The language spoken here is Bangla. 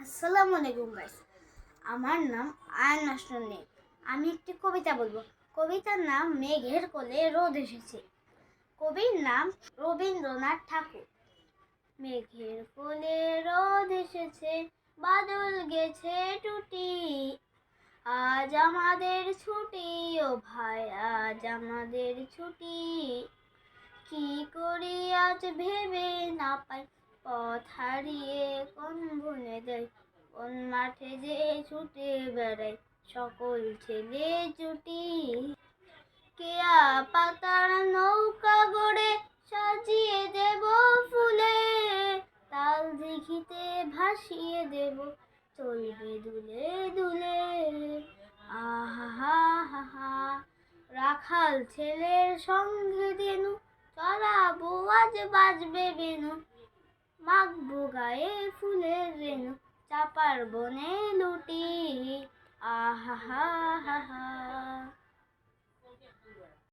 আসসালামু আলাইকুম গাইস। আমার নাম আয়ন নাসরুন্নি। আমি একটি কবিতা বলবো। কবিতার নাম মেঘের কোলে রোদ এসেছে। কবির নাম রবীন্দ্রনাথ ঠাকুর। মেঘের কোলে রোদ এসেছে, বাদল গেছে টুটি। আজ আমাদের ছুটি, ও ভাই আজ আমাদের ছুটি। কি করি আজ ভেবে না পাই, পথ হারিয়ে কোন বনে যাই, কোন মাঠে যে ছুটে বেড়াই সকল ছেলে জুটি। কেয়া পাতার নৌকা গড়ে সাজিয়ে দেব ফুলে, তাল দিঘিতে ভাসিয়ে দেব চলবে দুলে দুলে। আহা হা হা হা, রাখাল ছেলের সঙ্গে দেনু, চড়াবো আজ বাজবে বেনু, মাখবো গায়ে ফুলের রেণু, চাপার বনে লুটি। আহা হা হা হা।